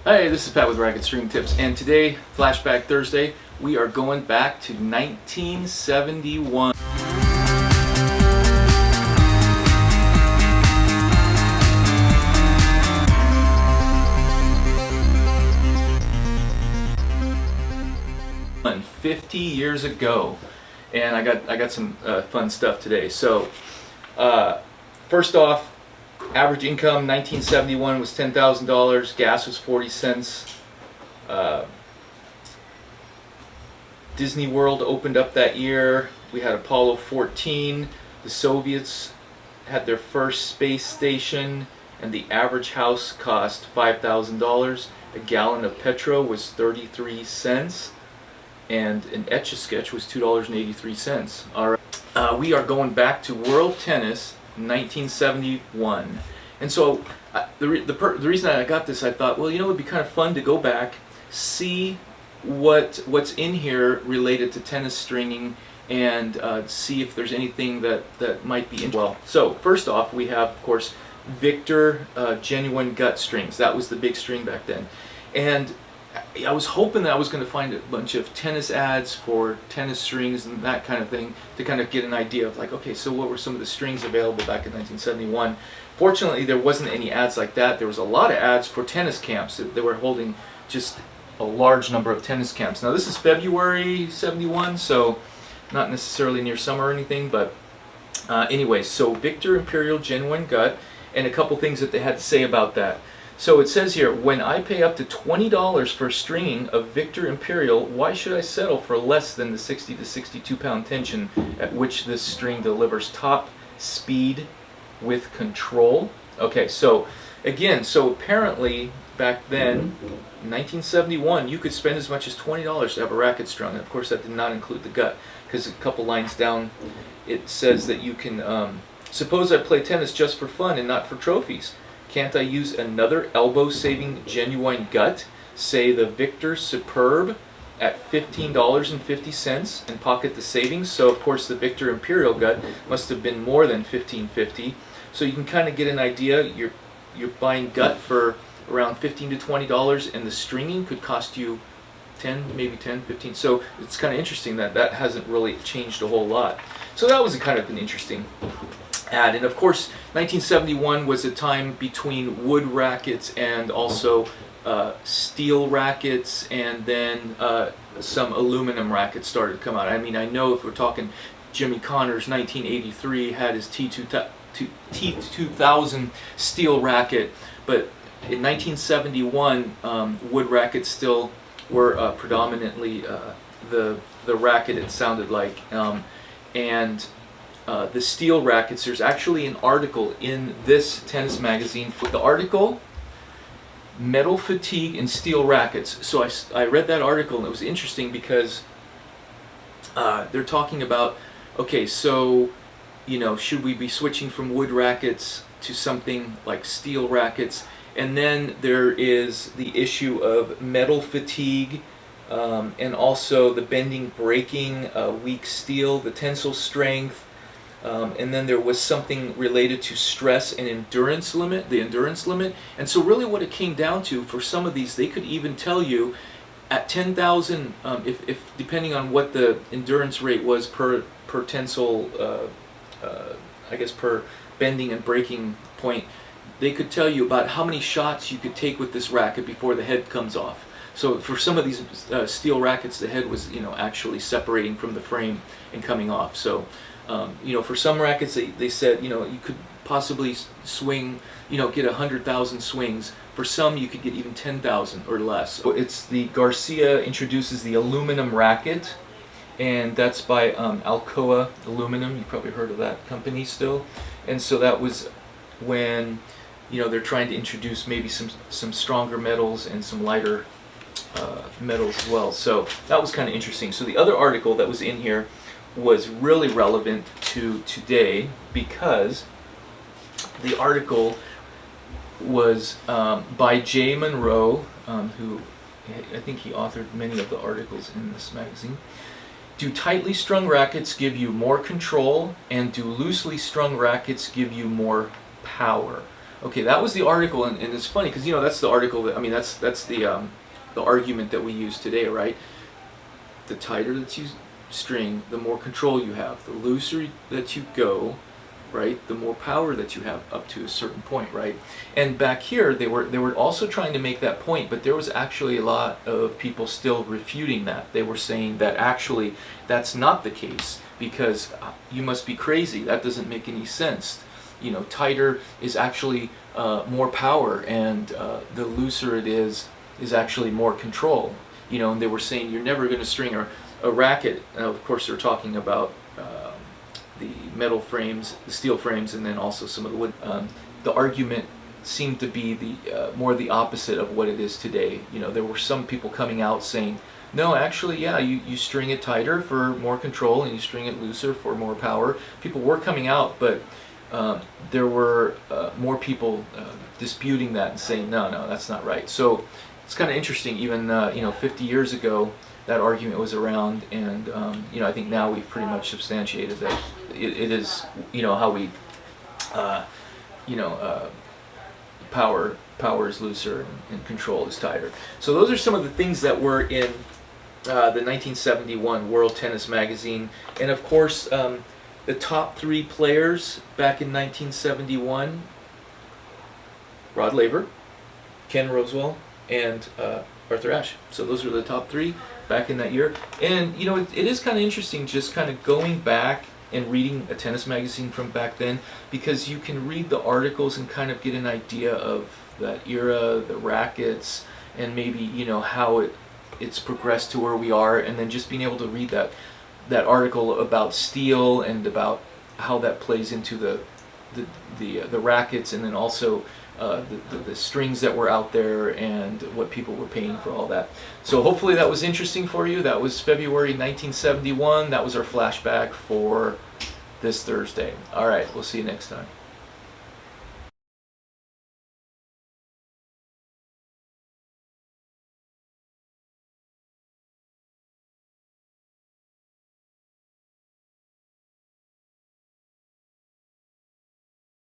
Hey, this is Pat with Racket String Tips, and today, Flashback Thursday, we are going back to 1971. And 50 years ago, and I got some fun stuff today. So, first off, average income 1971 was $10,000. Gas was 40 cents. Disney World opened up that year. We had Apollo 14. The Soviets had their first space station, and the average house cost $5,000. A gallon of petrol was 33 cents, and an Etch-a-Sketch was $2.83. All right, we are going back to World Tennis 1971, and so the reason I got this, I thought, well, it would be kind of fun to go back, see what's in here related to tennis stringing, and see if there's anything that might be interesting. Well, so first off, we have, of course, Victor genuine gut strings. That was the big string back then, and I was hoping that I was going to find a bunch of tennis ads for tennis strings and that kind of thing to kind of get an idea of, like, okay, so what were some of the strings available back in 1971. Fortunately, there wasn't any ads like that. There was a lot of ads for tennis camps. They were holding just a large number of tennis camps. Now, this is February 71, so not necessarily near summer or anything, but anyway, so Victor Imperial Genuine Gut, and a couple things that they had to say about that. So it says here, when I pay up to $20 for stringing of Victor Imperial, why should I settle for less than the 60 to 62 pound tension at which this string delivers top speed with control? Okay, so again, so apparently back then, 1971, you could spend as much as $20 to have a racket strung, and of course that did not include the gut, because a couple lines down it says that you can, suppose I play tennis just for fun and not for trophies. Can't I use another elbow-saving genuine gut, say the Victor Superb, at $15.50 and pocket the savings? So of course the Victor Imperial gut must have been more than $15.50. So you can kind of get an idea. You're buying gut for around $15 to $20, and the stringing could cost you 10, maybe 10, 15. So it's kind of interesting that that hasn't really changed a whole lot. So that was kind of an interesting ad. And of course, 1971 was a time between wood rackets and also steel rackets, and then some aluminum rackets started to come out. I mean, I know if we're talking Jimmy Connors, 1983, had his T2000 steel racket, but in 1971, wood rackets still were predominantly the racket, it sounded like, and the steel rackets. There's actually an article in this tennis magazine with the article, Metal Fatigue and Steel Rackets. So I read that article, and it was interesting because they're talking about, okay, so should we be switching from wood rackets to something like steel rackets? And then there is the issue of metal fatigue, and also the bending, breaking, weak steel, the tensile strength, and then there was something related to stress and endurance limit, the endurance limit. And so really what it came down to, for some of these, they could even tell you at 10,000, if depending on what the endurance rate was per tensile, I guess per bending and breaking point, they could tell you about how many shots you could take with this racket before the head comes off. So for some of these steel rackets, the head was actually separating from the frame and coming off. So for some rackets, they said you could possibly swing, get 100,000 swings. For some, you could get even 10,000 or less. So it's the Garcia introduces the aluminum racket, and that's by Alcoa Aluminum. You probably heard of that company still. And so that was when they're trying to introduce maybe some stronger metals and some lighter metals as well. So that was kind of interesting. So the other article that was in here was really relevant to today, because the article was by Jay Monroe, who I think he authored many of the articles in this magazine. Do tightly strung rackets give you more control, and do loosely strung rackets give you more power? Okay, that was the article, and it's funny because that's the article that, I mean, that's the argument that we use today, right? The tighter that you string, the more control you have. The looser that you go, right, the more power that you have up to a certain point, right? And back here, they were also trying to make that point, but there was actually a lot of people still refuting that. They were saying that actually that's not the case, because you must be crazy. That doesn't make any sense. Tighter is actually more power, and the looser it is actually more control. And they were saying you're never going to string a racket. Of course, they're talking about the metal frames, the steel frames, and then also some of the wood. The argument seemed to be more the opposite of what it is today. There were some people coming out saying, no, actually, yeah, you string it tighter for more control, and you string it looser for more power. People were coming out, but there were more people disputing that and saying, no, that's not right. So it's kind of interesting. Even 50 years ago, that argument was around, and I think now we've pretty much substantiated that it is how we power is looser and control is tighter. So those are some of the things that were in the 1971 World Tennis Magazine, and of course the top 3 players back in 1971: Rod Laver, Ken Rosewall, and Arthur Ashe. So those are the top 3 back in that year. And it is kind of interesting just kind of going back and reading a tennis magazine from back then, because you can read the articles and kind of get an idea of that era, the rackets, and maybe how it's progressed to where we are, and then just being able to read that article about steel and about how that plays into the rackets, and then also the strings that were out there and what people were paying for all that. So hopefully that was interesting for you. That was February 1971. That was our flashback for this Thursday. All right, we'll see you next time.